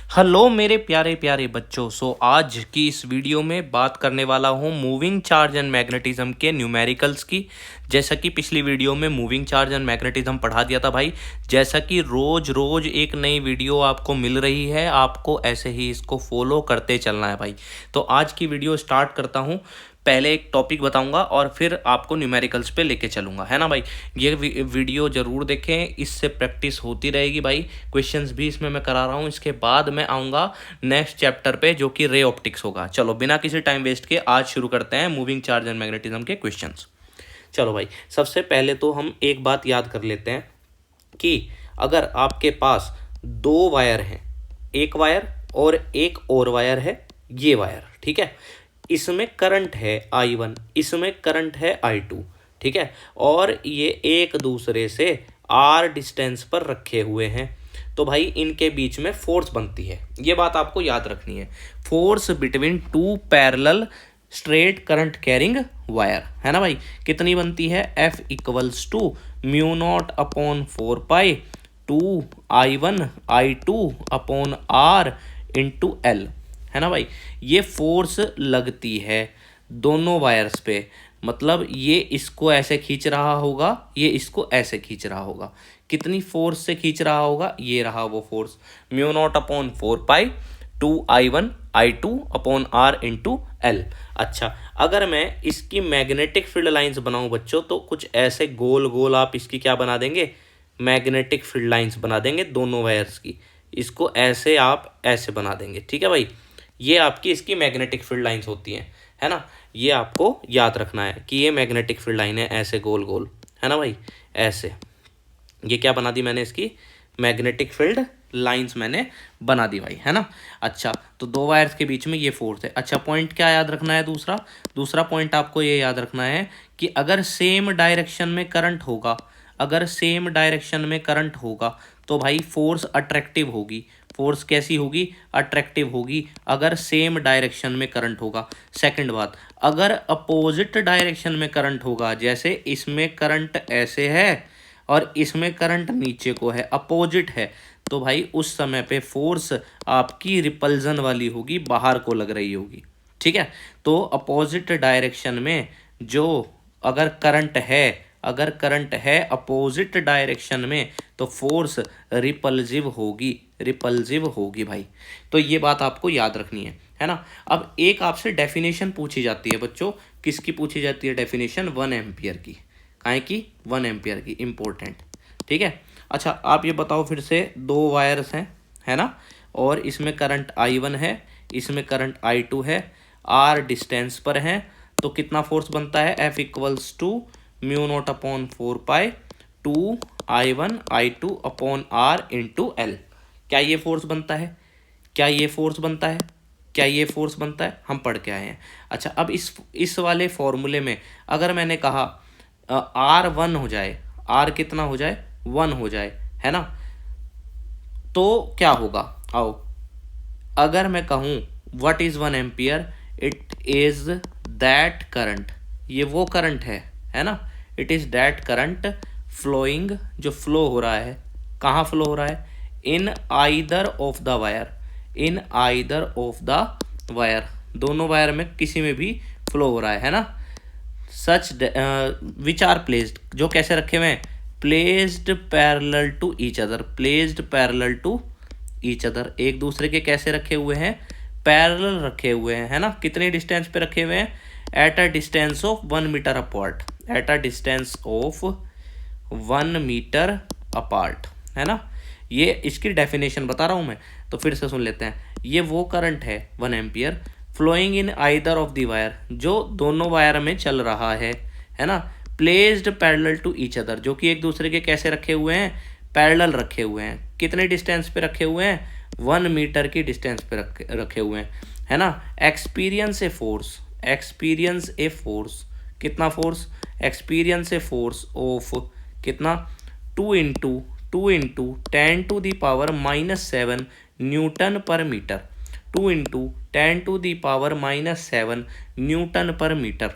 Hello मेरे प्यारे प्यारे बच्चों। आज की इस वीडियो में बात करने वाला हूँ मूविंग चार्ज एंड मैग्नेटिज्म के न्यूमेरिकल्स की। जैसा कि पिछली वीडियो में मूविंग चार्ज एंड मैग्नेटिज्म पढ़ा दिया था भाई। जैसा कि रोज रोज एक नई वीडियो आपको मिल रही है, आपको ऐसे ही इसको फॉलो करते चलना है भाई। तो आज की वीडियो स्टार्ट करता हूँ। पहले एक टॉपिक बताऊंगा और फिर आपको न्यूमेरिकल्स पे लेके चलूंगा, है ना भाई। ये वीडियो ज़रूर देखें, इससे प्रैक्टिस होती रहेगी भाई। क्वेश्चंस भी इसमें मैं करा रहा हूँ। इसके बाद मैं आऊँगा नेक्स्ट चैप्टर पे, जो कि रे ऑप्टिक्स होगा। चलो बिना किसी टाइम वेस्ट के आज शुरू करते हैं मूविंग चार्ज एंड मैग्नेटिज्म के क्वेश्चंस। चलो भाई, सबसे पहले तो हम एक बात याद कर लेते हैं कि अगर आपके पास दो वायर हैं, एक वायर और एक और वायर है, ये वायर ठीक है, इसमें करंट है I1, इसमें करंट है I2, ठीक है, और ये एक दूसरे से R डिस्टेंस पर रखे हुए हैं, तो भाई इनके बीच में फोर्स बनती है। ये बात आपको याद रखनी है। Force between two parallel straight current carrying wire, है ना भाई। कितनी बनती है? F equals to mu naught upon 4 pi 2I1I2 upon R into L, है ना भाई। ये फोर्स लगती है दोनों वायर्स पे, मतलब ये इसको ऐसे खींच रहा होगा, ये इसको ऐसे खींच रहा होगा। कितनी फोर्स से खींच रहा होगा? ये रहा वो force, mu naught upon 4 pi 2I1I2 upon R into L। अच्छा, अगर मैं इसकी मैग्नेटिक फील्ड लाइंस बनाऊं बच्चों, तो कुछ ऐसे गोल गोल आप इसकी क्या बना देंगे? मैग्नेटिक फील्ड लाइंस बना देंगे दोनों वायर्स की। इसको ऐसे आप ऐसे बना देंगे, ठीक है भाई। ये आपकी इसकी मैग्नेटिक फील्ड लाइंस होती हैं, है ना। ये आपको याद रखना है कि ये मैग्नेटिक फील्ड लाइन है, ऐसे गोल गोल, है ना भाई। ऐसे ये क्या बना दी मैंने? इसकी मैग्नेटिक फील्ड लाइंस मैंने बना दी भाई, है ना। अच्छा, तो दो वायर्स के बीच में ये फोर्स है। अच्छा, पॉइंट क्या याद रखना है? दूसरा पॉइंट आपको ये याद रखना है कि अगर सेम डायरेक्शन में करंट होगा, अगर सेम डायरेक्शन में करंट होगा, तो भाई फोर्स अट्रैक्टिव होगी। फोर्स कैसी होगी? अट्रैक्टिव होगी, अगर सेम डायरेक्शन में करंट होगा। सेकंड बात, अगर अपोजिट डायरेक्शन में करंट होगा, जैसे इसमें करंट ऐसे है और इसमें करंट नीचे को है, अपोजिट है, तो भाई उस समय पे फोर्स आपकी रिपल्जन वाली होगी, बाहर को लग रही होगी, ठीक है। तो अपोजिट डायरेक्शन में जो अगर करंट है, अगर करंट है अपोजिट डायरेक्शन में, तो फोर्स रिपल्सिव होगी, रिपल्सिव होगी भाई। तो ये बात आपको याद रखनी है ना। अब एक आपसे डेफिनेशन पूछी जाती है बच्चों। किसकी पूछी जाती है डेफिनेशन? 1 एम्पियर की। काहे की? 1 एम्पियर की, इंपॉर्टेंट, ठीक है। अच्छा, आप ये बताओ फिर से, दो वायर्स हैं, है ना, और इसमें करंट I1 है, इसमें करंट I2 है, R डिस्टेंस पर है, तो कितना फोर्स बनता है? F equals to mu naught upon 4 pi 2I1I2 upon R into L। क्या ये फोर्स बनता है? क्या ये फोर्स बनता है? क्या ये फोर्स बनता है? हम पढ़ के आए हैं। अच्छा, अब इस वाले फॉर्मूले में अगर मैंने कहा R 1 हो जाए, R कितना हो जाए? 1 हो जाए, है ना, तो क्या होगा? आओ, अगर मैं कहूँ what is 1 ampere, it is that current, ये वो करंट है ना, it is that current flowing, जो फ्लो हो रहा है, कहाँ फ्लो हो रहा है? In either of the wire, in either of the wire, दोनों वायर में किसी में भी फ्लो हो रहा है ना। सच विच आर प्लेस्ड, जो कैसे रखे हुए हैं? Placed parallel to each other, placed parallel to each other, एक दूसरे के कैसे रखे हुए हैं? पैरेलल रखे हुए हैं, है ना। कितने डिस्टेंस पे रखे हुए हैं? At a distance of 1 metre apart, at a distance of 1 metre apart, है ना। ये इसकी डेफिनेशन बता रहा हूँ मैं, तो फिर से सुन लेते हैं। ये वो करंट है 1 ampere flowing in either of the wire, जो दोनों वायर में चल रहा है ना। Placed parallel to each other, जो कि एक दूसरे के कैसे रखे हुए हैं? पैरेलल रखे हुए हैं। कितने डिस्टेंस पे रखे हुए हैं? 1 मीटर की डिस्टेंस पे रखे हुए हैं, है ना। Experience a force, experience a force, कितना force? Experience a force of कितना? 2 into 10 to the power -7 newton per metre, 2 into 10 to the power -7 newton per metre,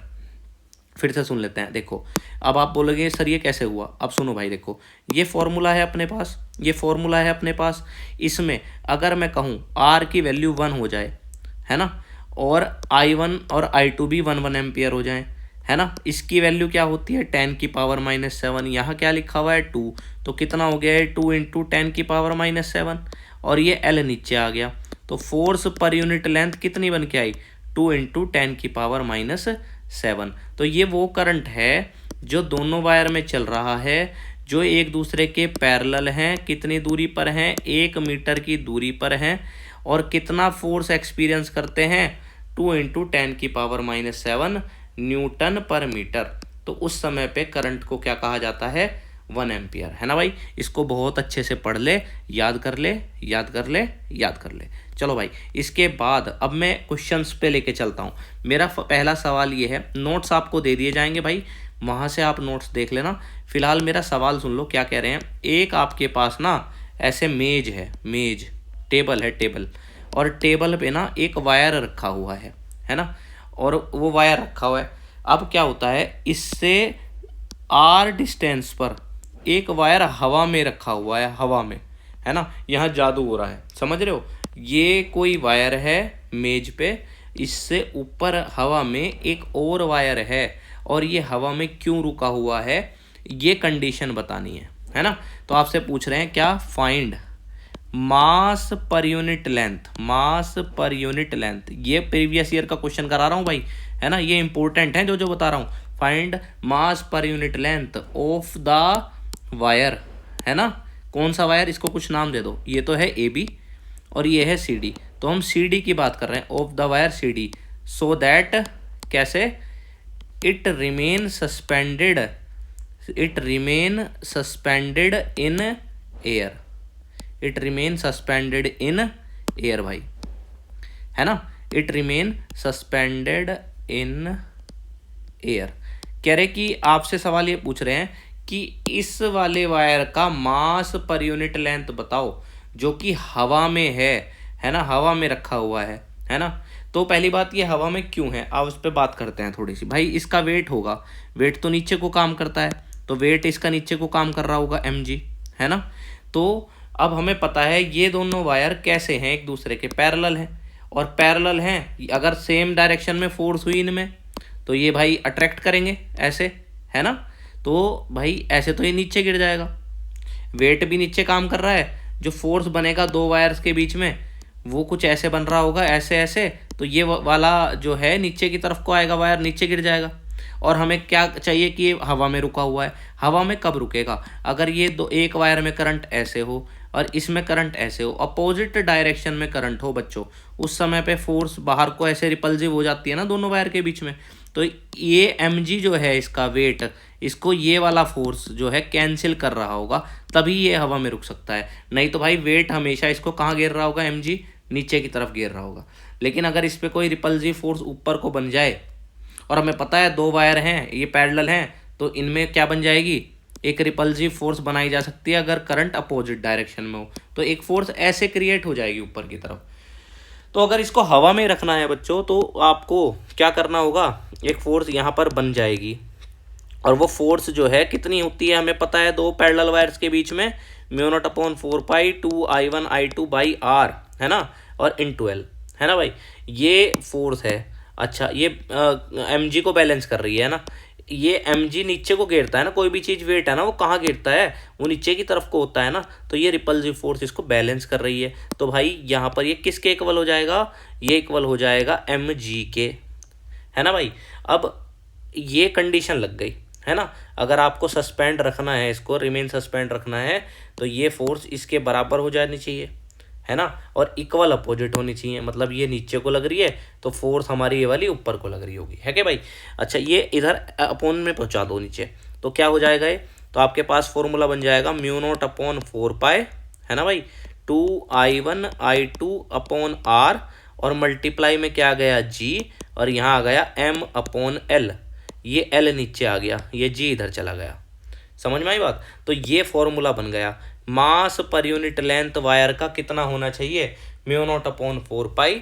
फिर से सुन लेते हैं। देखो अब आप बोलोगे सर ये कैसे हुआ, अब सुनो भाई, देखो ये फॉर्मूला है अपने पास, ये फॉर्मूला है अपने पास। इसमें अगर मैं कहूँ आर की वैल्यू 1 हो जाए, है ना, और I1 और I2 भी 1 एम्पियर हो जाए, है ना, इसकी वैल्यू क्या होती है 10⁻⁻7। यहाँ क्या लिखा हुआ है 2, तो कितना हो गया है 2 × 10⁻⁻7, और ये L नीचे आ गया। तो फोर्स पर यूनिट लेंथ कितनी बन के आई 2 × 10⁻⁻7। तो ये वो करंट है जो दोनों वायर में चल रहा है, जो एक दूसरे के पैरेलल हैं, कितनी दूरी पर हैं 1 मीटर की दूरी पर हैं, और कितना फोर्स एक्सपीरियंस करते हैं 2 × 10⁻⁻7 न्यूटन पर मीटर। तो उस समय पे करंट को क्या कहा जाता है 1 एम्पियर, है ना भाई। इसको बहुत अच्छे से पढ़ ले, याद कर ले, याद कर ले, याद कर ले। चलो भाई, इसके बाद अब मैं क्वेश्चंस पे लेके चलता हूँ। मेरा पहला सवाल ये है, नोट्स आपको दे दिए जाएंगे भाई, वहाँ से आप नोट्स देख लेना। फिलहाल मेरा सवाल सुन लो क्या कह रहे हैं। एक आपके पास ना ऐसे मेज है, मेज, टेबल है, टेबल, और टेबल पे ना एक वायर रखा हुआ है ना, और वो वायर रखा हुआ है। अब क्या होता है, इससे आर डिस्टेंस पर एक वायर हवा में रखा हुआ है, हवा में, है ना, यहाँ जादू हो रहा है, समझ रहे हो। ये कोई वायर है मेज पे, इससे ऊपर हवा में एक और वायर है, और ये हवा में क्यों रुका हुआ है, ये कंडीशन बतानी है ना। तो आपसे पूछ रहे हैं क्या, फाइंड मास पर यूनिट लेंथ, मास पर यूनिट लेंथ। ये प्रीवियस ईयर का क्वेश्चन करा रहा हूँ भाई, है ना, ये इंपॉर्टेंट है जो बता रहा हूँ। Find mass per unit length of the wire, है ना, कौन सा वायर, इसको कुछ नाम दे दो। ये तो है AB और ये है CD, तो हम CD की बात कर रहे हैं, of the wire CD, so that कैसे, it remain suspended, it remain suspended in air, it remain suspended in air भाई, है ना, it remain suspended in air. कह रहे कि आपसे सवाल ये पूछ रहे हैं कि इस वाले वायर का मास पर यूनिट लेंथ बताओ जो कि हवा में है ना, हवा में रखा हुआ है ना। तो पहली बात, ये हवा में क्यों है, आप उस पर बात करते हैं थोड़ी सी भाई। इसका वेट होगा, वेट तो नीचे को काम करता है, तो वेट इसका नीचे को काम कर रहा होगा mg, है ना। तो अब हमें पता है ये दोनों वायर कैसे हैं, एक दूसरे के पैरेलल हैं, और पैरेलल हैं, अगर सेम डायरेक्शन में फोर्स हुई इनमें तो ये भाई अट्रैक्ट करेंगे ऐसे, है ना। तो भाई ऐसे तो ये नीचे गिर जाएगा, वेट भी नीचे काम कर रहा है, जो फोर्स बनेगा दो वायर्स के बीच में वो कुछ ऐसे बन रहा होगा, ऐसे ऐसे, तो ये वाला जो है नीचे की तरफ को आएगा, वायर नीचे गिर जाएगा। और हमें क्या चाहिए कि ये हवा में रुका हुआ है। हवा में कब रुकेगा, अगर ये दो, एक वायर में करंट ऐसे हो और इसमें करंट ऐसे हो, अपोजिट डायरेक्शन में करंट हो बच्चों, उस समय पे फोर्स बाहर को ऐसे रिपल्सिव हो जाती है ना दोनों वायर के बीच में। तो ये mg जो है इसका वेट, इसको ये वाला फोर्स जो है कैंसिल कर रहा होगा, तभी ये हवा में रुक सकता है। नहीं तो भाई वेट हमेशा इसको कहाँ गिर रहा होगा, mg नीचे की तरफ गिर रहा होगा। लेकिन अगर इस पर कोई रिपल्सिव फोर्स ऊपर को बन जाए, और हमें पता है दो वायर हैं ये पैरेलल हैं, तो इनमें क्या बन जाएगी, एक रिपल्सिव फोर्स बनाई जा सकती है अगर करंट अपोजिट डायरेक्शन में हो, तो एक फोर्स ऐसे क्रिएट हो जाएगी ऊपर की तरफ। तो अगर इसको हवा में रखना है बच्चों, तो आपको क्या करना होगा, एक फोर्स यहाँ पर बन जाएगी, और वो फोर्स जो है कितनी होती है हमें पता है, दो पैरेलल वायर्स के बीच में μ0/4π 2I1I2/r, है ना, और * L, है ना भाई, ये फोर्स है। अच्छा, ये mg को बैलेंस कर रही है ना, ये mg नीचे को गिरता है ना, कोई भी चीज़ वेट है ना वो कहाँ गिरता है, वो नीचे की तरफ को होता है ना, तो ये रिपल्सिव फोर्स इसको बैलेंस कर रही है। तो भाई यहाँ पर ये किसके इक्वल हो जाएगा, ये इक्वल हो जाएगा mg के, है ना भाई। अब ये कंडीशन लग गई, है ना। अगर आपको सस्पेंड रखना है, इसको रिमेन सस्पेंड रखना है, तो ये फोर्स इसके बराबर हो जानी चाहिए, है ना, और इक्वल अपोजिट होनी चाहिए। मतलब ये नीचे को लग रही है तो फोर्स हमारी ये वाली ऊपर को लग रही होगी, है क्या भाई। अच्छा, ये इधर अपोन में पहुंचा दो नीचे, तो क्या हो जाएगा ये, तो आपके पास फॉर्मूला बन जाएगा μ0/4π, है ना भाई, 2I1I2/r, और मल्टीप्लाई में क्या आ गया g, और यहाँ आ गया m/L, ये L नीचे आ गया, ये g इधर चला गया। समझ में आई बात। तो ये फॉर्मूला बन गया, मास पर यूनिट लेंथ वायर का कितना होना चाहिए, μ0/4π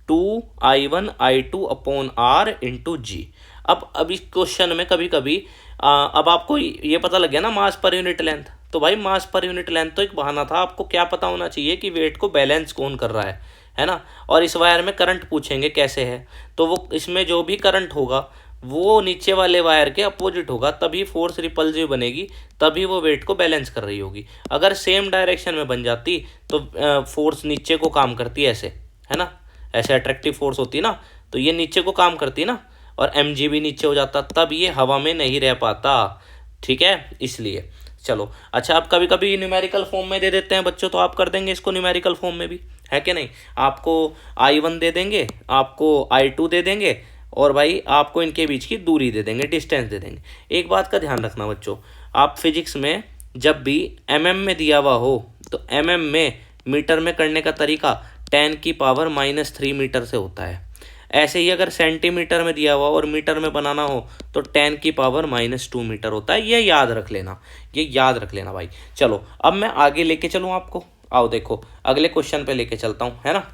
2I1I2/r × g। अब इस क्वेश्चन में कभी कभी अब आपको ये पता लग गया ना मास पर यूनिट लेंथ, तो भाई मास पर यूनिट लेंथ तो एक बहाना था, आपको क्या पता होना चाहिए कि वेट को बैलेंस कौन कर रहा है ना। और इस वायर में करंट पूछेंगे कैसे है, तो वो इसमें जो भी करंट होगा वो नीचे वाले वायर के अपोजिट होगा, तभी फोर्स रिपल्सिव बनेगी, तभी वो वेट को बैलेंस कर रही होगी। अगर सेम डायरेक्शन में बन जाती तो फोर्स नीचे को काम करती ऐसे, है ना, ऐसे अट्रैक्टिव फोर्स होती ना, तो ये नीचे को काम करती ना, और mg भी नीचे हो जाता, तब ये हवा में नहीं रह पाता। ठीक है, इसलिए चलो अच्छा, अब कभी कभी न्यूमेरिकल फॉर्म में दे देते हैं बच्चों, तो आप कर देंगे इसको न्यूमेरिकल फॉर्म में भी, है कि नहीं। आपको I1 दे देंगे, आपको I2 दे देंगे, और भाई आपको इनके बीच की दूरी दे देंगे, डिस्टेंस दे देंगे। एक बात का ध्यान रखना बच्चों, आप फिजिक्स में जब भी mm में दिया हुआ हो तो mm में मीटर में करने का तरीका 10⁻³ मीटर से होता है। ऐसे ही अगर सेंटीमीटर में दिया हुआ और मीटर में बनाना हो तो 10⁻² मीटर होता है। ये याद रख लेना, ये याद रख लेना भाई। चलो अब मैं आगे लेके चलूँ आपको, आओ देखो अगले क्वेश्चन पे लेके चलता हूँ, है ना।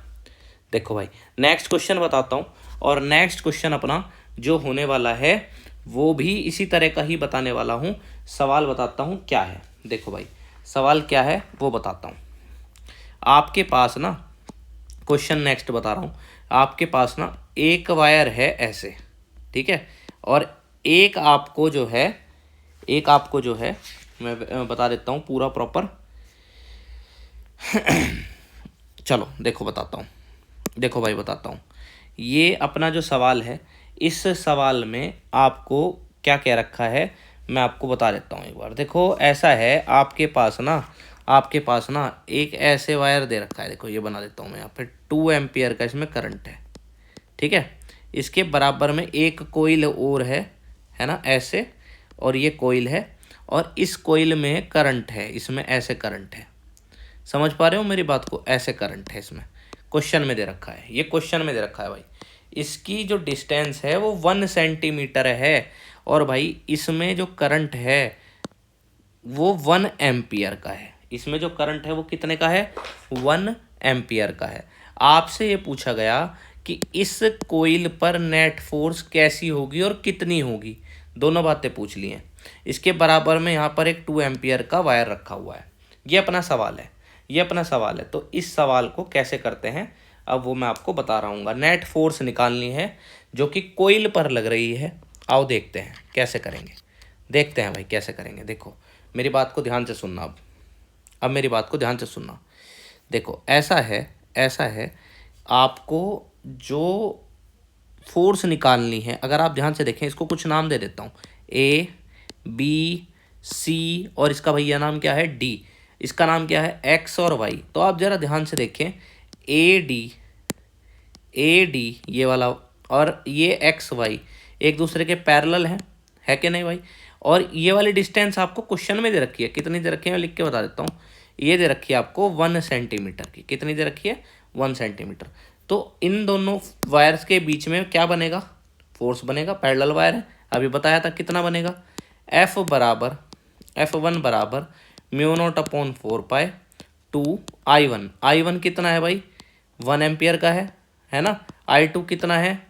देखो भाई नेक्स्ट क्वेश्चन बताता हूँ, और नेक्स्ट क्वेश्चन अपना जो होने वाला है वो भी इसी तरह का ही बताने वाला हूँ। सवाल बताता हूँ क्या है, देखो भाई सवाल क्या है वो बताता हूँ। आपके पास ना, क्वेश्चन नेक्स्ट बता रहा हूँ, आपके पास ना एक वायर है ऐसे, ठीक है, और एक आपको जो है मैं बता देता हूँ पूरा प्रॉपर। चलो देखो बताता हूँ, देखो भाई बताता हूँ। ये अपना जो सवाल है, इस सवाल में आपको क्या कह रखा है मैं आपको बता देता हूँ एक बार। देखो ऐसा है, आपके पास ना एक ऐसे वायर दे रखा है, देखो ये बना देता हूँ मैं यहाँ पे, 2 एम्पियर का इसमें करंट है, ठीक है। इसके बराबर में एक कोइल और है ना ऐसे, और ये कोइल है, और इस कोइल में करंट है, इसमें ऐसे करंट है। समझ पा रहे हो मेरी बात को, ऐसे करंट है इसमें, क्वेश्चन में दे रखा है, ये क्वेश्चन में दे रखा है भाई। इसकी जो डिस्टेंस है वो 1 सेंटीमीटर है, और भाई इसमें जो करंट है वो 1 एम्पियर का है। इसमें जो करंट है वो कितने का है, 1 एम्पियर का है। आपसे ये पूछा गया कि इस कोइल पर नेट फोर्स कैसी होगी और कितनी होगी, दोनों बातें पूछ ली हैं। इसके बराबर में यहाँ पर एक 2 एम्पियर का वायर रखा हुआ है। ये अपना सवाल है, ये अपना सवाल है। तो इस सवाल को कैसे करते हैं अब वो मैं आपको बता रहा हूँ। नेट फोर्स निकालनी है जो कि कोइल पर लग रही है। आओ देखते हैं कैसे करेंगे, देखते हैं भाई कैसे करेंगे। देखो मेरी बात को ध्यान से सुनना, अब मेरी बात को ध्यान से सुनना। देखो ऐसा है, आपको जो फोर्स निकालनी है, अगर आप ध्यान से देखें, इसको कुछ नाम दे देता हूँ, A B C, और इसका भैया नाम क्या है D, इसका नाम क्या है X और Y। तो आप ज़रा ध्यान से देखें, ए डी ये वाला और ये XY एक दूसरे के पैरेलल है कि नहीं भाई। और ये वाली डिस्टेंस आपको क्वेश्चन में दे रखी है, कितनी दे रखी है मैं लिख के बता देता हूँ। ये दे रखी है आपको 1 सेंटीमीटर की, कितनी दे रखी है 1 सेंटीमीटर। तो इन दोनों वायर्स के बीच में क्या बनेगा, फोर्स बनेगा, पैरेलल वायर है, अभी बताया था कितना बनेगा, F1 बराबर μ0/4 2 I1। I1 कितना है भाई 1 एम्पियर का है ना। I2 कितना है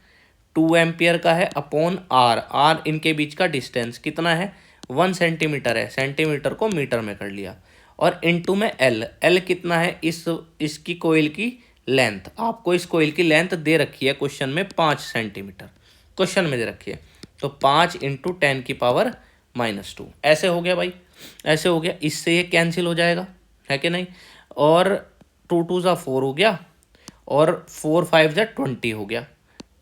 2 एम्पियर का है, अपॉन R इनके बीच का डिस्टेंस कितना है 1 सेंटीमीटर है, सेंटीमीटर को मीटर में कर लिया, और इनटू में L कितना है इसकी कोइल की लेंथ। आपको इस कोइल की लेंथ दे रखी है क्वेश्चन में 5 सेंटीमीटर, क्वेश्चन में दे रखी है। तो 5 × 10⁻², ऐसे हो गया भाई, ऐसे हो गया। इससे ये कैंसिल हो जाएगा, है कि नहीं, और 2 2 4 हो गया, और 4 5 20 हो गया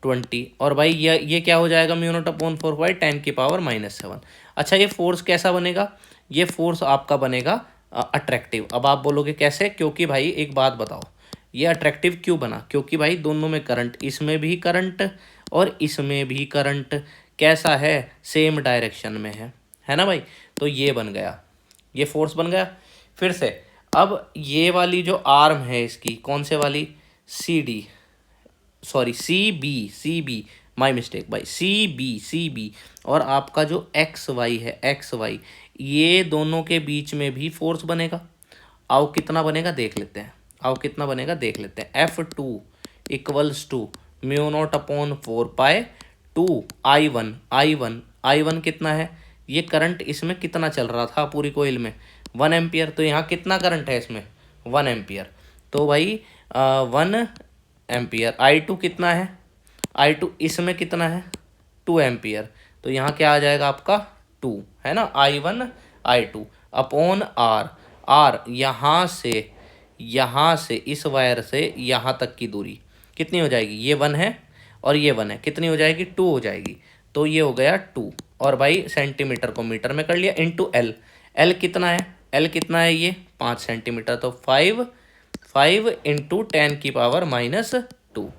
20। और भाई ये क्या हो जाएगा μ0/4 10⁻⁻7। अच्छा ये फोर्स कैसा बनेगा, ये फोर्स आपका बनेगा अट्रैक्टिव। अब आप बोलोगे कैसे, क्योंकि भाई एक बात बताओ, ये अट्रैक्टिव क्यों बना, क्योंकि भाई दोनों में करंट, इसमें भी करंट और इसमें भी करंट कैसा है, सेम डायरेक्शन में है ना भाई। तो ये बन गया, ये फोर्स बन गया। फिर से अब ये वाली जो आर्म है इसकी, कौन से वाली, सी बी, माय मिस्टेक भाई, सी बी, और आपका जो XY है XY, ये दोनों के बीच में भी फोर्स बनेगा। आओ कितना बनेगा देख लेते हैं, F2 = μ0/4 I1 कितना है, ये करंट इसमें कितना चल रहा था पूरी कोइल में 1 एम्पियर, तो यहाँ कितना करंट है इसमें 1 एम्पियर, तो भाई 1 एम्पियर। I2 कितना है, I2 इसमें कितना है 2 एम्पियर, तो यहाँ क्या आ जाएगा आपका 2, है ना, I1 I2 upon R। R यहाँ से इस वायर से यहाँ तक की दूरी कितनी हो जाएगी, ये 1 है और ये 1 है, कितनी हो जाएगी 2 हो जाएगी, तो ये हो गया 2। और भाई सेंटीमीटर को मीटर में कर लिया इंटू L। L कितना है, L कितना है ये 5 सेंटीमीटर, तो 5 इंटू 10 की पावर -2।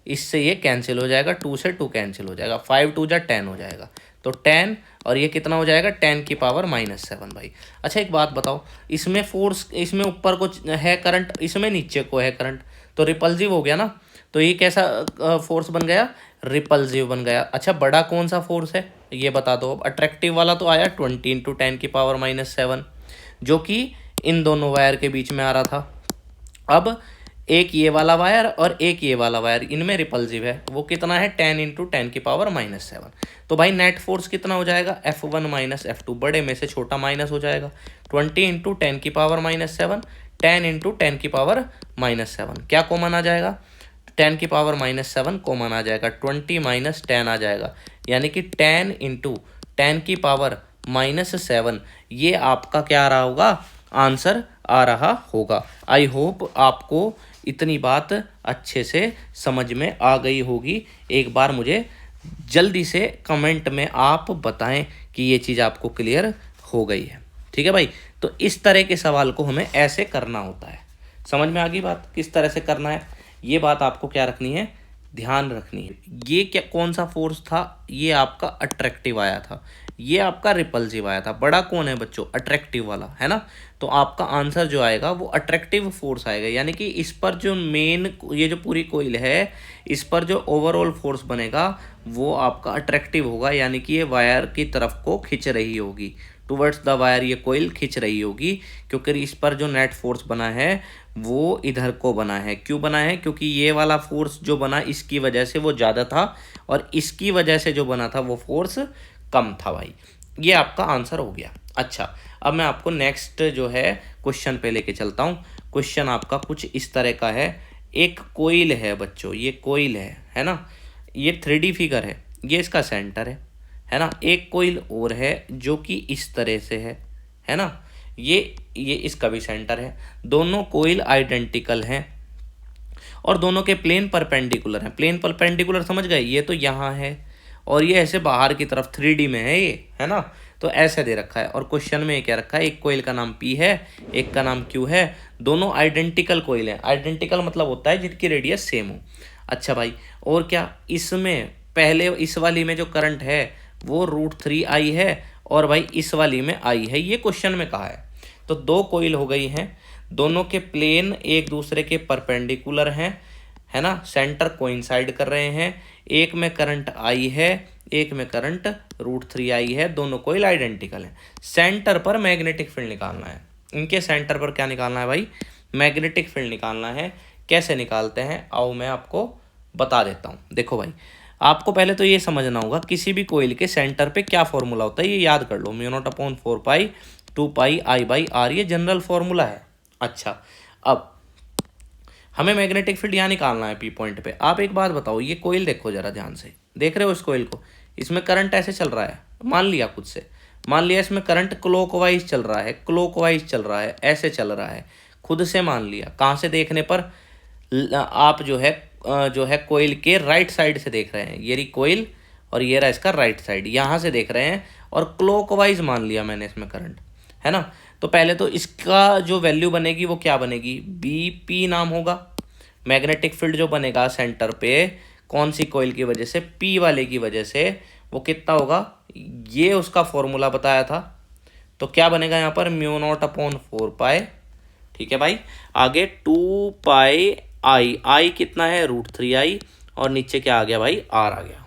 इससे ये कैंसिल हो जाएगा, 2 से 2 कैंसिल हो जाएगा, 5 2 जा 10 हो जाएगा, तो 10 और ये कितना हो जाएगा 10 की पावर -7 भाई। अच्छा एक बात बताओ, इसमें फोर्स, इसमें ऊपर को है करंट, इसमें नीचे को है करंट, तो रिपल्सिव हो गया ना, तो ये कैसा फोर्स बन गया, रिपल्सिव बन गया। अच्छा बड़ा कौन सा फोर्स है ये बता दो। अब अट्रैक्टिव वाला तो आया 20 इंटू 10 की पावर -7, जो कि इन दोनों वायर के बीच में आ रहा था। अब एक ये वाला वायर और एक ये वाला वायर, इनमें रिपल्सिव है, वो कितना है 10 इंटू 10 की पावर -7। तो भाई नेट फोर्स कितना हो जाएगा F1 - F2, बड़े में से छोटा माइनस हो जाएगा, 20 इंटू 10 की पावर -7, 10 इंटू 10 की पावर -7, क्या कॉमन आ जाएगा 10 की पावर -7 कॉमन आ जाएगा, 20 - 10 आ जाएगा, यानी कि 10 इंटू 10 की पावर -7, ये आपका क्या आ रहा होगा, आंसर आ रहा होगा। आई होप आपको इतनी बात अच्छे से समझ में आ गई होगी। एक बार मुझे जल्दी से कमेंट में आप बताएं कि ये चीज़ आपको क्लियर हो गई है, ठीक है भाई। तो इस तरह के सवाल को हमें ऐसे करना होता है, समझ में आ गई बात किस तरह से करना है, ये बात आपको क्या रखनी है, ध्यान रखनी है। ये क्या कौन सा फोर्स था, ये आपका अट्रैक्टिव आया था, ये आपका रिपल्सिव आया था। बड़ा कौन है बच्चों, अट्रैक्टिव वाला, है ना, तो आपका आंसर जो आएगा वो अट्रैक्टिव फोर्स आएगा, यानी कि इस पर जो मेन, ये जो पूरी कोइल है, इस पर जो ओवरऑल फोर्स बनेगा वो आपका अट्रैक्टिव होगा, यानी कि ये वायर की तरफ को खींच रही होगी, टुवर्ड्स द वायर ये कोइल खींच रही होगी, क्योंकि इस पर जो नेट फोर्स बना है वो इधर को बना है। क्यों बना है, क्योंकि ये वाला फोर्स जो बना इसकी वजह से वो ज़्यादा था, और इसकी वजह से जो बना था वो फोर्स कम था भाई। ये आपका आंसर हो गया। अच्छा अब मैं आपको नेक्स्ट जो है क्वेश्चन पे लेके चलता हूँ। क्वेश्चन आपका कुछ इस तरह का है, एक कोइल है बच्चों, ये कोइल है ना, ये 3D फिगर है, ये इसका सेंटर है ना। एक कोइल और है जो कि इस तरह से है ना, ये इसका भी सेंटर है। दोनों कोइल आइडेंटिकल हैं और दोनों के प्लेन परपेंडिकुलर हैं। प्लेन परपेंडिकुलर समझ गए, ये तो यहाँ है और ये ऐसे बाहर की तरफ 3D में है ये, है ना, तो ऐसे दे रखा है। और क्वेश्चन में क्या रखा है, एक कोइल का नाम P है, एक का नाम Q है, दोनों आइडेंटिकल कोइल हैं। आइडेंटिकल मतलब होता है जिनकी रेडियस सेम हो। अच्छा भाई, और क्या इसमें पहले इस वाली में जो करंट है वो √3I है और भाई इस वाली में I है, ये क्वेश्चन में कहा है। तो दो कोइल हो गई हैं, दोनों के प्लेन एक दूसरे के परपेंडिकुलर हैं, है ना, सेंटर कोइंसाइड कर रहे हैं। एक में करंट I है, एक में करंट √3I है, दोनों कोइल आइडेंटिकल हैं। सेंटर पर मैग्नेटिक फील्ड निकालना है, इनके सेंटर पर क्या निकालना है भाई, मैग्नेटिक फील्ड निकालना है। कैसे निकालते हैं आओ मैं आपको बता देता हूँ। देखो भाई, आपको पहले तो ये समझना होगा किसी भी कोइल के सेंटर पे क्या फॉर्मूला होता है, ये याद कर लो, μ0/4π 2πI/r, ये जनरल फॉर्मूला है। अच्छा अब हमें मैग्नेटिक फील्ड यहाँ निकालना है P पॉइंट पे। आप एक बात बताओ, ये कोइल देखो जरा ध्यान से, देख रहे हो इस कोइल को, इसमें करंट ऐसे चल रहा है, मान लिया खुद से, मान लिया इसमें करंट क्लॉकवाइज चल रहा है, क्लॉकवाइज चल रहा है, ऐसे चल रहा है, खुद से मान लिया। कहाँ से देखने पर, आप जो है कोइल के राइट साइड से देख रहे हैं, ये रही कोइल और ये रहा इसका राइट साइड, यहाँ से देख रहे हैं और क्लॉकवाइज मान लिया मैंने इसमें करंट, है ना। तो पहले तो इसका जो वैल्यू बनेगी वो क्या बनेगी, BP नाम होगा। मैग्नेटिक फील्ड जो बनेगा सेंटर पे कौन सी कोइल की वजह से, P वाले की वजह से, वो कितना होगा, ये उसका फॉर्मूला बताया था। तो क्या बनेगा यहाँ पर μ0/4π, ठीक है भाई। आगे 2πI, I कितना है √3I, और नीचे क्या आ गया भाई, R आ गया,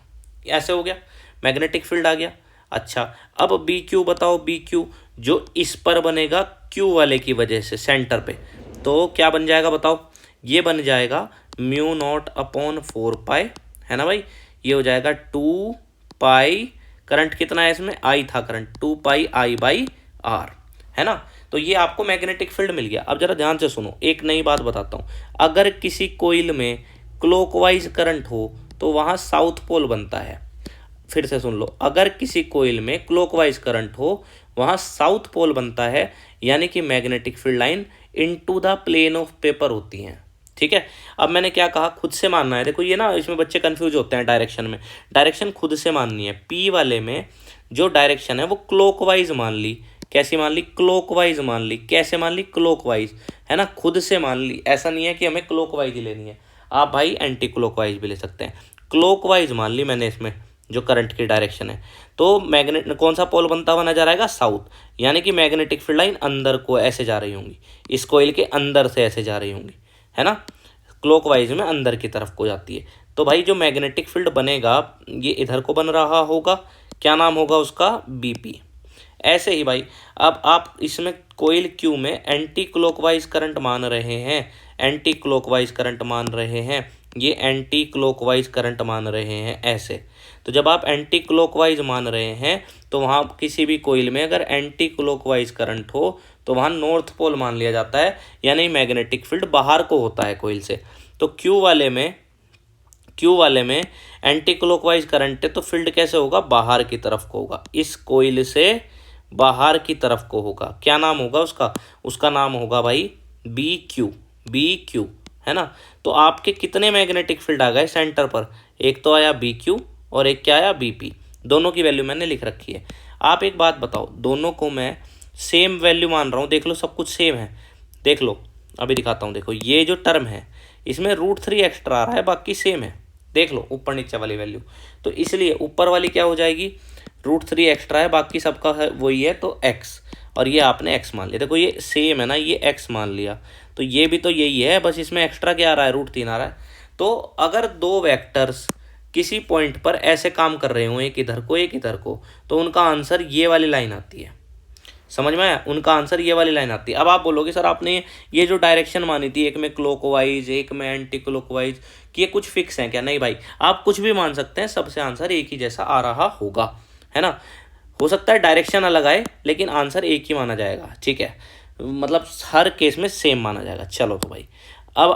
ऐसे हो गया, मैग्नेटिक फील्ड आ गया। अच्छा अब BQ बताओ, BQ जो इस पर बनेगा Q वाले की वजह से सेंटर पे, तो क्या बन जाएगा बताओ, ये बन जाएगा μ0/4π, है ना भाई, ये हो जाएगा 2 पाई, करंट कितना है इसमें, आई था current, 2 pi I by R, है ना। तो ये आपको मैग्नेटिक फील्ड मिल गया। अब जरा ध्यान से सुनो, एक नई बात बताता हूँ। अगर किसी कोइल में क्लॉकवाइज करंट हो तो वहाँ साउथ पोल बनता है। फिर से सुन लो, अगर किसी कोइल में क्लॉकवाइज करंट हो वहाँ साउथ पोल बनता है, यानी कि magnetic field line into the plane of paper होती हैं। ठीक है, अब मैंने क्या कहा, खुद से मानना है। देखो ये ना इसमें बच्चे कंफ्यूज होते हैं डायरेक्शन में, डायरेक्शन खुद से माननी है। पी वाले में जो डायरेक्शन है वो क्लॉकवाइज मान ली, कैसी मान ली, क्लॉकवाइज मान ली। कैसे मान ली, क्लॉकवाइज, है ना, खुद से मान ली। ऐसा नहीं है कि हमें क्लॉकवाइज ही लेनी है, आप भाई एंटी क्लॉकवाइज भी ले सकते हैं। क्लॉकवाइज मान ली मैंने इसमें जो करंट की डायरेक्शन है, तो मैग्नेट कौन सा पोल बनता हुआ नजर आएगा, साउथ, यानी कि मैग्नेटिक फील्ड लाइन अंदर को ऐसे जा रही होंगी, इस कोइल के अंदर से ऐसे जा रही होंगी, है ना, क्लॉकवाइज में अंदर की तरफ को जाती है। तो भाई जो मैग्नेटिक फील्ड बनेगा ये इधर को बन रहा होगा, क्या नाम होगा उसका, बीपी। ऐसे ही भाई अब आप इसमें कोइल क्यू में एंटी क्लॉकवाइज करंट मान रहे हैं, एंटी क्लॉकवाइज करंट मान रहे हैं, ये एंटी क्लॉकवाइज करंट मान रहे हैं ऐसे। तो जब आप एंटी क्लॉकवाइज मान रहे हैं तो वहाँ किसी भी कोइल में अगर एंटी क्लॉकवाइज करंट हो तो वहाँ नॉर्थ पोल मान लिया जाता है, यानी मैग्नेटिक फील्ड बाहर को होता है कोइल से। तो क्यू वाले में एंटी क्लॉकवाइज करंट है तो फील्ड कैसे होगा, बाहर की तरफ को होगा, इस कोइल से बाहर की तरफ को होगा। क्या नाम होगा उसका, उसका नाम होगा भाई बी क्यू, है ना। तो आपके कितने मैग्नेटिक फील्ड आ गए सेंटर पर, एक तो आया बी क्यू और एक क्या आया बीपी, दोनों की वैल्यू मैंने लिख रखी है। आप एक बात बताओ, दोनों को मैं सेम वैल्यू मान रहा हूँ, देख लो सब कुछ सेम है, देख लो अभी दिखाता हूँ। देखो ये जो टर्म है इसमें √3 एक्स्ट्रा आ रहा है, बाकी सेम है, देख लो ऊपर नीचे वाली वैल्यू। तो इसलिए ऊपर वाली क्या हो जाएगी, √3 एक्स्ट्रा है, बाकी सबका है वही है, तो x, और ये आपने x मान लिया। देखो ये सेम है ना, ये x मान लिया, तो ये भी तो यही है, बस इसमें एक्स्ट्रा क्या आ रहा है, √3 आ रहा है। तो अगर दो वेक्टर्स किसी पॉइंट पर ऐसे काम कर रहे हो, एक इधर को एक इधर को, तो उनका आंसर ये वाली लाइन आती है, समझ में आया, उनका आंसर ये वाली लाइन आती है। अब आप बोलोगे सर आपने ये जो डायरेक्शन मानी थी, एक में क्लॉकवाइज एक में एंटी क्लॉकवाइज, कि ये कुछ फिक्स है क्या, नहीं भाई, आप कुछ भी मान सकते हैं, सबसे आंसर एक ही जैसा आ रहा होगा, है ना। हो सकता है डायरेक्शन अलग आए लेकिन आंसर एक ही माना जाएगा, ठीक है, मतलब हर केस में सेम माना जाएगा। चलो तो भाई अब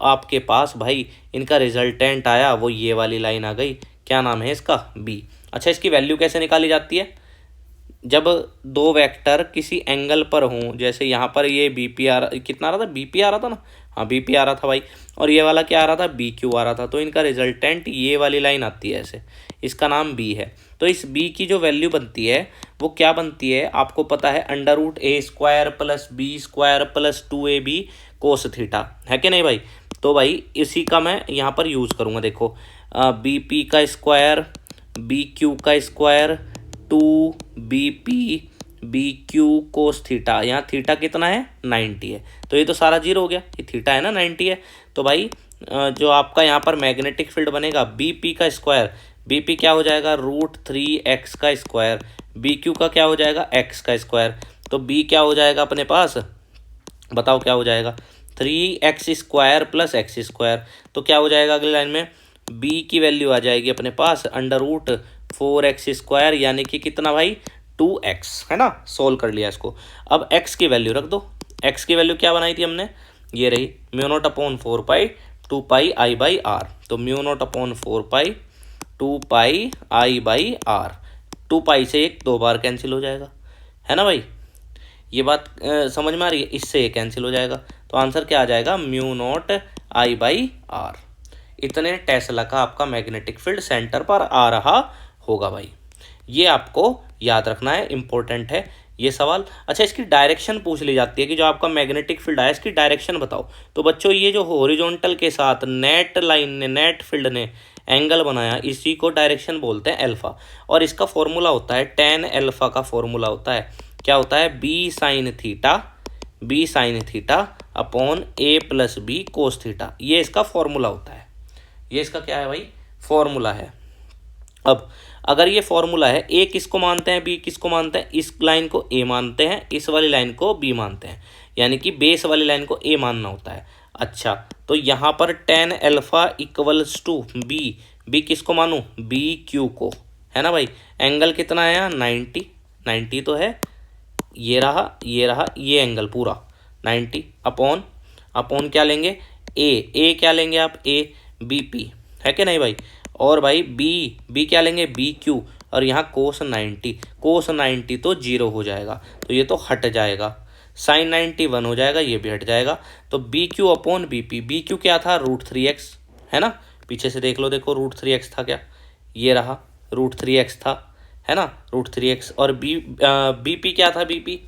आपके पास भाई इनका रिजल्टेंट आया, वो ये वाली लाइन आ गई, क्या नाम है इसका, बी। अच्छा इसकी वैल्यू कैसे निकाली जाती है, जब दो वेक्टर किसी एंगल पर हों, जैसे यहाँ पर ये बीपी आ रहा, कितना आ रहा था, बीपी आ रहा था ना, हाँ बीपी आ रहा था भाई, और ये वाला क्या आ रहा था, बी क्यू आ रहा था, तो इनका रिजल्टेंट ये वाली लाइन आती है ऐसे, इसका नाम बी है। तो इस बी की जो वैल्यू बनती है वो क्या बनती है, आपको पता है, √a² + b² + 2ab cos theta, है कि नहीं भाई। तो भाई इसी का मैं यहाँ पर यूज़ करूँगा, देखो bp का स्क्वायर bq का square 2bp bq cos theta, यहाँ थीटा कितना है, 90 है, तो ये तो सारा जीरो हो गया, ये थीटा है ना 90 है। तो भाई जो आपका यहाँ पर मैग्नेटिक फील्ड बनेगा, bp का स्क्वायर, bp क्या हो जाएगा, √3x का स्क्वायर, bq का क्या हो जाएगा, x का स्क्वायर, तो b क्या हो जाएगा अपने पास, बताओ क्या हो जाएगा, 3x² + x², तो क्या हो जाएगा अगली लाइन में, b की वैल्यू आ जाएगी अपने पास √4x², यानी कि कितना भाई, 2x, है ना। सोल्व कर लिया इसको, अब x की वैल्यू रख दो, x की वैल्यू क्या बनाई थी हमने, ये रही μ0/4 पाई 2 पाई I/r, तो μ0/4 पाई 2 पाई I/r, 2 पाई से एक दो बार कैंसिल हो जाएगा, है ना भाई, ये बात समझ में आ रही है, इससे ये कैंसिल हो जाएगा, तो आंसर क्या आ जाएगा, μ0 I/r। इतने टेस्ला का आपका मैग्नेटिक फील्ड सेंटर पर आ रहा होगा भाई, ये आपको याद रखना है, इंपॉर्टेंट है ये सवाल। अच्छा इसकी डायरेक्शन पूछ ली जाती है कि जो आपका मैग्नेटिक फील्ड आया इसकी डायरेक्शन बताओ, तो बच्चों ये जो हॉरिजॉन्टल के साथ नेट लाइन ने, नेट फील्ड ने एंगल बनाया, इसी को डायरेक्शन बोलते हैं अल्फा, और इसका फॉर्मूला होता है tan अल्फा का फॉर्मूला होता है, क्या होता है, b sin theta upon a + b cos theta, ये इसका फॉर्मूला होता है, ये इसका क्या है भाई, फॉर्मूला है। अब अगर ये फॉर्मूला है, ए किसको मानते हैं, बी किसको मानते हैं, इस लाइन को ए मानते हैं, इस वाली लाइन को बी मानते हैं, यानी कि बेस वाली लाइन को ए मानना होता है। अच्छा, तो यहाँ पर tan alpha equals to B, B किसको मानूँ, बी क्यू को, है ना भाई। एंगल कितना है यहाँ 90, 90 तो है, ये रहा ये रहा ये एंगल पूरा 90 अपॉन अपॉन क्या लेंगे ए क्या लेंगे आप, ए बी पी, है कि नहीं भाई। और भाई बी क्या लेंगे, बी क्यू, और यहाँ कोस 90, कोस 90 तो जीरो हो जाएगा, तो ये तो हट जाएगा। साइन 91 हो जाएगा, ये भी हट जाएगा। तो B Q upon B Q क्या था, √3x, है ना। पीछे से देख लो, देखो √3x था क्या, ये रहा √3x था, है ना, √3x। और बी पी क्या था, बी पी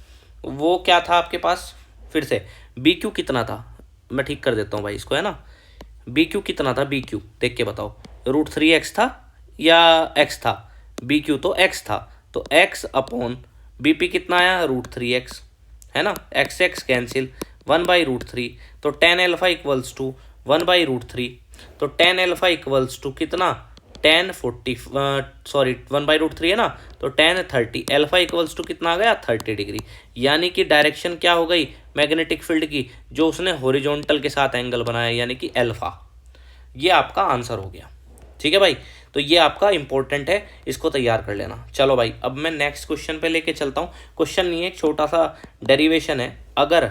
वो क्या था आपके पास, फिर से बी क्यू कितना था, मैं ठीक कर देता हूँ भाई इसको, है ना। बी क्यू कितना था, बी क्यू देख के बताओ, √3x था या x था, बी क्यू तो x था, तो x अपॉन बी पी कितना आया, √3x, है ना। x कैंसिल, 1/√3, तो टेन एल्फा इक्वल्स टू 1/√3, तो टेन एल्फा इक्वल्स टू कितना, 1/√3 है ना, तो 1030, एल्फा इक्वल्स टू कितना आ गया, 30 डिग्री। यानी कि डायरेक्शन क्या हो गई मैग्नेटिक फील्ड की, जो उसने हॉरिजॉन्टल के साथ एंगल बनाया, यानी कि एल्फा। ये आपका आंसर हो गया, ठीक है भाई। तो ये आपका इंपॉर्टेंट है, इसको तैयार कर लेना। चलो भाई, अब मैं नेक्स्ट क्वेश्चन पे लेके चलता हूँ। क्वेश्चन नहीं है, एक छोटा सा डेरिवेशन है। अगर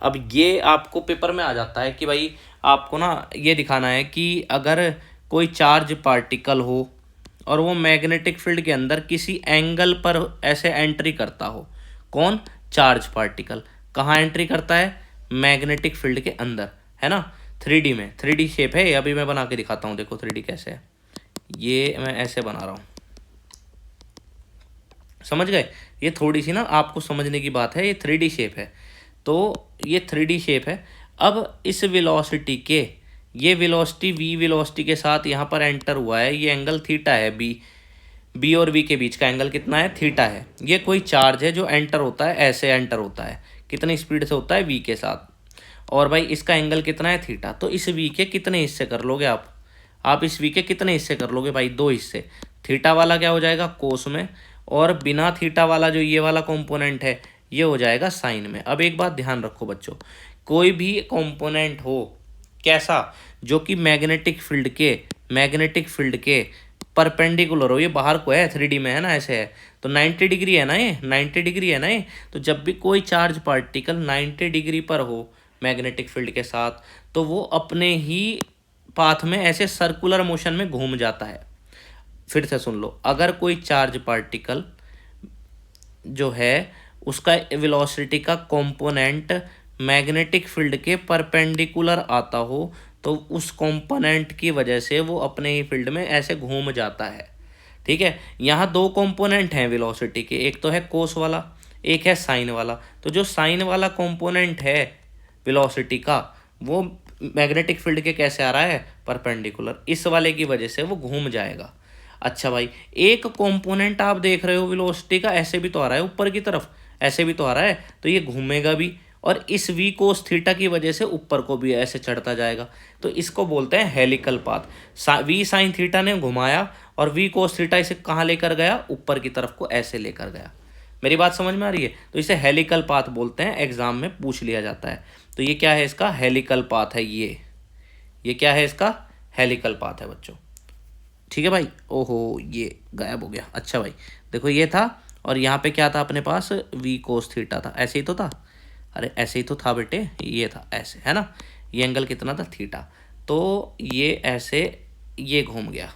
अब ये आपको पेपर में आ जाता है कि भाई आपको ना ये दिखाना है कि अगर कोई चार्ज पार्टिकल हो और वो मैग्नेटिक फील्ड के अंदर किसी एंगल पर ऐसे एंट्री करता हो, कौन, चार्ज पार्टिकल, कहाँ एंट्री करता है, मैग्नेटिक फील्ड के अंदर, है ना। 3D में, 3D शेप है, अभी मैं बना के दिखाता हूँ, देखो 3D कैसे है, ये मैं ऐसे बना रहा हूँ, समझ गए। ये थोड़ी सी ना आपको समझने की बात है, ये 3D शेप है, तो ये 3D शेप है। अब इस वेलोसिटी के, ये वेलोसिटी v वेलोसिटी के साथ यहाँ पर एंटर हुआ है, ये एंगल थीटा है, बी और v के बीच का एंगल कितना है, थीटा है। ये कोई चार्ज है जो एंटर होता है, ऐसे एंटर होता है, कितनी स्पीड से होता है, v के साथ, और भाई इसका एंगल कितना है, थीटा। तो इस v के कितने हिस्से कर लोगे आप इस v के कितने हिस्से कर लोगे भाई, 2 हिस्से। थीटा वाला क्या हो जाएगा, कोस में, और बिना थीटा वाला जो ये वाला कंपोनेंट है, ये हो जाएगा साइन में। अब एक बात ध्यान रखो बच्चों, कोई भी कंपोनेंट हो कैसा, जो कि मैग्नेटिक फील्ड के परपेंडिकुलर हो, ये बाहर को है 3D में, है ना, ऐसे है, तो 90 डिग्री है ना, ये 90 डिग्री है ना ये। तो जब भी कोई चार्ज पार्टिकल 90 डिग्री पर हो मैग्नेटिक फील्ड के साथ, तो वो अपने ही पाथ में ऐसे सर्कुलर मोशन में घूम जाता है। फिर से सुन लो, अगर कोई चार्ज पार्टिकल जो है उसका वेलोसिटी का कंपोनेंट मैग्नेटिक फील्ड के परपेंडिकुलर आता हो, तो उस कंपोनेंट की वजह से वो अपने ही फील्ड में ऐसे घूम जाता है, ठीक है। यहाँ 2 कंपोनेंट हैं वेलोसिटी के, एक तो है कोस वाला, एक है साइन वाला। तो जो साइन वाला कंपोनेंट है वेलोसिटी का, वो मैग्नेटिक फील्ड के कैसे आ रहा है, परपेंडिकुलर, इस वाले की वजह से वो घूम जाएगा। अच्छा भाई, एक कंपोनेंट आप देख रहे हो वेलोसिटी का, ऐसे भी तो आ रहा है ऊपर की तरफ, ऐसे भी तो आ रहा है, तो ये घूमेगा भी, और इस v कोस थीटा की वजह से ऊपर को भी ऐसे चढ़ता जाएगा। तो इसको बोलते हैं helical path. v sine theta ने घुमाया और v कोस थीटा इसे कहाँ लेकर गया, ऊपर की तरफ को ऐसे लेकर गया। मेरी बात समझ में आ रही है। तो इसे हेलिकल पाथ बोलते हैं, एग्जाम में पूछ लिया जाता है। तो ये क्या है, इसका हेलिकल पाथ है, ये क्या है, इसका हेलिकल पाथ है बच्चों, ठीक है भाई। ओहो, ये गायब हो गया। अच्छा भाई देखो, ये था, और यहाँ पे क्या था अपने पास, v कोस थीटा था, ऐसे ही तो था, अरे ऐसे ही तो था बेटे, ये था ऐसे, है ना। ये एंगल कितना था, थीटा, तो ये ऐसे, ये घूम गया,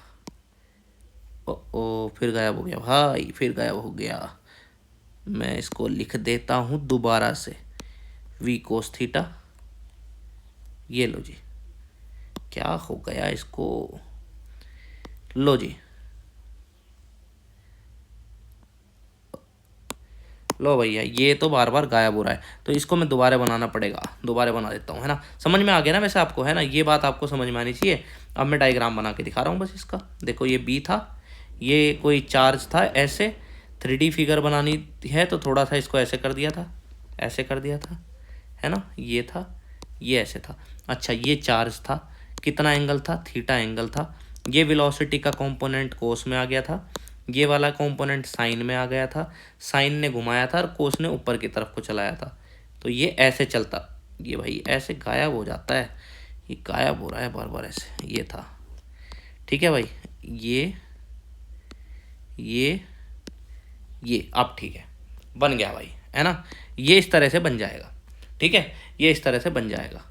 ओ फिर गायब हो गया भाई, फिर गायब हो गया। मैं इसको लिख देता हूँ दोबारा से, v कोस थीटा, ये लो जी, क्या हो गया इसको, लो जी, लो भैया, ये तो बार बार गायब हो रहा है, तो इसको मैं दोबारा बनाना पड़ेगा, दोबारा बना देता हूँ, है ना। समझ में आ गया ना वैसे आपको, है ना, ये बात आपको समझ में आनी चाहिए। अब मैं डायग्राम बना के दिखा रहा हूँ बस इसका, देखो ये बी था, ये कोई चार्ज था, ऐसे 3D फिगर बनानी है, तो थोड़ा सा इसको ऐसे कर दिया था, ऐसे कर दिया था, है ना, ये था, ये ऐसे था। अच्छा, ये चार्ज था, कितना एंगल था, थीटा एंगल था। ये वेलोसिटी का कंपोनेंट कोस में आ गया था, ये वाला कंपोनेंट साइन में आ गया था, साइन ने घुमाया था और कोस ने ऊपर की तरफ को चलाया था। तो ये ऐसे चलता, ये भाई ऐसे गायब हो जाता है, ये गायब हो रहा है बार बार ऐसे, ये था। ठीक है भाई, ये अब ठीक है, बन गया भाई, है ना। ये इस तरह से बन जाएगा, ठीक है, ये इस तरह से बन जाएगा।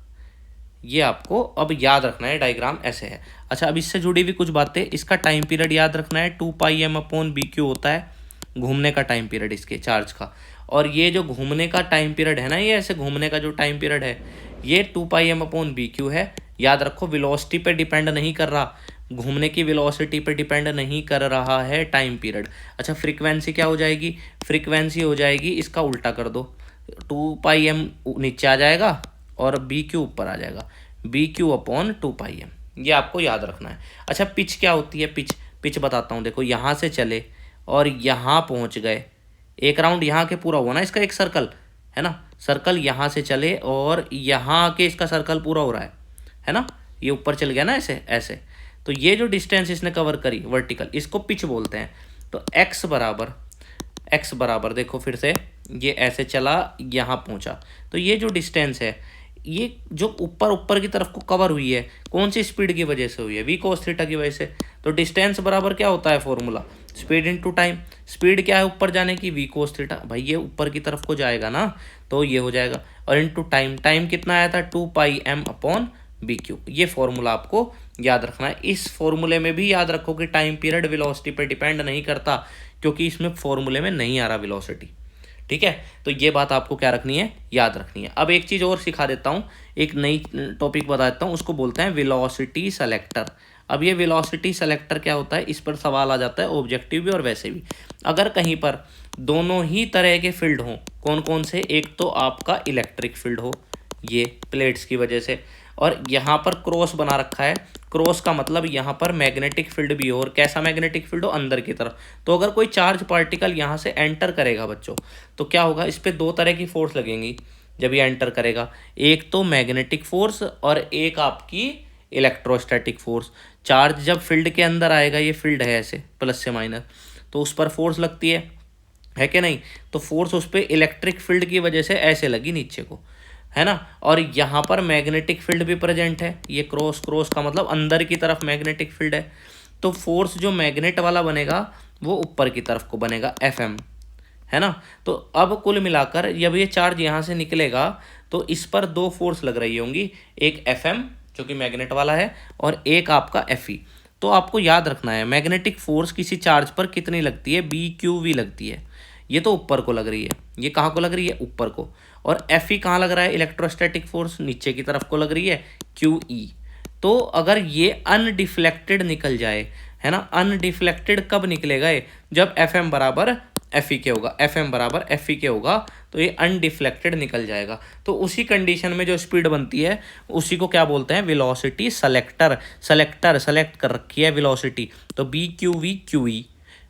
ये आपको अब याद रखना है, डायग्राम ऐसे है। अच्छा, अब इससे जुड़ी हुई कुछ बातें, इसका टाइम पीरियड याद रखना है, 2πm/bq होता है घूमने का टाइम पीरियड इसके चार्ज का। और ये जो घूमने का टाइम पीरियड है ना, ये ऐसे घूमने का जो टाइम पीरियड है ये 2πm/bq है। याद रखो, वेलोसिटी पे डिपेंड नहीं कर रहा, घूमने की वेलोसिटी पे डिपेंड नहीं कर रहा है टाइम पीरियड। अच्छा, फ्रीक्वेंसी क्या हो जाएगी, फ्रीक्वेंसी हो जाएगी, इसका उल्टा कर दो, 2πm नीचे आ जाएगा और BQ ऊपर आ जाएगा, BQ/2πm, ये आपको याद रखना है। अच्छा, पिच क्या होती है, पिच बताता हूँ। देखो, यहाँ से चले और यहाँ पहुँच गए, एक राउंड यहाँ के पूरा हुआ ना इसका, एक सर्कल है ना, सर्कल यहाँ से चले और यहाँ आके इसका सर्कल पूरा हो रहा है ना, ये ऊपर चल गया ना ऐसे ऐसे। तो ये जो डिस्टेंस इसने कवर करी वर्टिकल, इसको पिच बोलते हैं। तो x बराबर देखो फिर से, ये ऐसे चला यहाँ पहुँचा, तो ये जो डिस्टेंस है ये जो ऊपर की तरफ को कवर हुई है, कौन सी स्पीड की वजह से हुई है, v cos थीटा की वजह से। तो डिस्टेंस बराबर क्या होता है formula, speed into time. Speed क्या है ऊपर जाने की, v cos थीटा, भाई ये ऊपर की तरफ को जाएगा ना, तो ये हो जाएगा, और इनटू टाइम, टाइम कितना आया था 2πm/bq। ये फॉर्मूला आपको याद रखना है। इस फॉर्मूले में भी याद रखो कि टाइम पीरियड वेलोसिटी पर डिपेंड नहीं करता, क्योंकि इसमें फॉर्मूले में नहीं आ रहा वेलोसिटी, ठीक है। तो ये बात आपको क्या रखनी है, याद रखनी है। अब एक चीज़ और सिखा देता हूँ, एक नई टॉपिक बता देता हूँ, उसको बोलते हैं वेलोसिटी सेलेक्टर। अब ये वेलोसिटी सेलेक्टर क्या होता है, इस पर सवाल आ जाता है ऑब्जेक्टिव भी और वैसे भी। अगर कहीं पर दोनों ही तरह के फील्ड हों, कौन कौन से, एक तो आपका इलेक्ट्रिक फील्ड हो ये प्लेट्स की वजह से, और यहाँ पर क्रॉस बना रखा है, क्रॉस का मतलब यहाँ पर मैग्नेटिक फील्ड भी हो, और कैसा मैग्नेटिक फील्ड हो, अंदर की तरफ। तो अगर कोई चार्ज पार्टिकल यहाँ से एंटर करेगा बच्चों, तो क्या होगा, इस पर दो तरह की फोर्स लगेंगी जब ये एंटर करेगा, एक तो मैग्नेटिक फोर्स और एक आपकी इलेक्ट्रोस्टैटिक फोर्स। चार्ज जब फील्ड के अंदर आएगा, ये फील्ड है ऐसे प्लस से माइनस, तो उस पर फोर्स लगती है कि नहीं। तो फोर्स उस पर इलेक्ट्रिक फील्ड की वजह से ऐसे लगी नीचे को, है ना। और यहाँ पर मैग्नेटिक फील्ड भी प्रेजेंट है, ये क्रॉस का मतलब अंदर की तरफ मैग्नेटिक फील्ड है। तो फोर्स जो मैग्नेट वाला बनेगा वो ऊपर की तरफ को बनेगा, FM, है ना। तो अब कुल मिलाकर जब ये चार्ज यहाँ से निकलेगा तो इस पर दो फोर्स लग रही होंगी, एक FM जो कि मैग्नेट वाला है, और एक आपका FE। तो आपको याद रखना है मैग्नेटिक फोर्स किसी चार्ज पर कितनी लगती है, BQV लगती है। ये तो ऊपर को लग रही है, ये कहाँ को लग रही है, ऊपर को। और FE कहाँ लग रहा है, इलेक्ट्रोस्टैटिक फोर्स नीचे की तरफ को लग रही है, QE। तो अगर ये अनडिफ्लेक्टेड निकल जाए, है ना, अनडिफ्लेक्टेड कब निकलेगा ये, जब FM बराबर FE के होगा, FM बराबर FE के होगा, तो ये अनडिफ्लेक्टेड निकल जाएगा। तो उसी कंडीशन में जो स्पीड बनती है उसी को क्या बोलते हैं, वेलोसिटी सेलेक्टर। सेलेक्ट कर रखी है वेलोसिटी, तो BQV QE,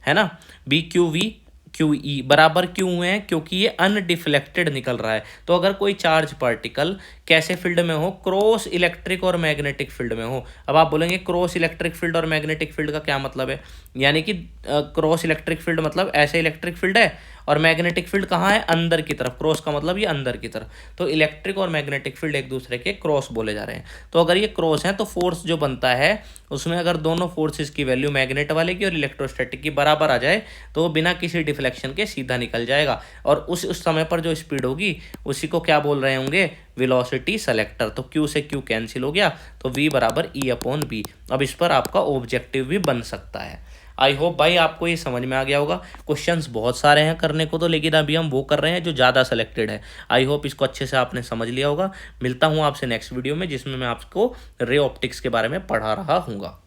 है ना, BQV QE बराबर क्यों है, क्योंकि ये अनडिफ्लेक्टेड निकल रहा है। तो अगर कोई चार्ज पार्टिकल कैसे फील्ड में हो, क्रॉस इलेक्ट्रिक और मैग्नेटिक फील्ड में हो। अब आप बोलेंगे क्रॉस इलेक्ट्रिक फील्ड और मैग्नेटिक फील्ड का क्या मतलब है, यानी कि क्रॉस इलेक्ट्रिक फील्ड मतलब ऐसे इलेक्ट्रिक फील्ड है, और मैग्नेटिक फील्ड कहाँ है, अंदर की तरफ, क्रॉस का मतलब ये अंदर की तरफ। तो इलेक्ट्रिक और मैग्नेटिक फील्ड एक दूसरे के क्रॉस बोले जा रहे हैं। तो अगर ये क्रॉस है तो फोर्स जो बनता है उसमें अगर दोनों फोर्सेस की वैल्यू मैग्नेट वाले की और इलेक्ट्रोस्टैटिक की बराबर आ जाए तो बिना किसी डिफ्लेक्शन के सीधा निकल जाएगा, और उस समय पर जो स्पीड होगी उसी को क्या बोल रहे होंगे, वेलोसिटी सेलेक्टर। तो Q से Q कैंसिल हो गया, तो V बराबर E/B। अब इस पर आपका ऑब्जेक्टिव भी बन सकता है। आई होप भाई आपको ये समझ में आ गया होगा। क्वेश्चंस बहुत सारे हैं करने को तो, लेकिन अभी हम वो कर रहे हैं जो ज़्यादा सेलेक्टेड है। आई होप इसको अच्छे से आपने समझ लिया होगा। मिलता हूँ आपसे नेक्स्ट वीडियो में, जिसमें मैं आपको रे ऑप्टिक्स के बारे में पढ़ा रहा हूँगा।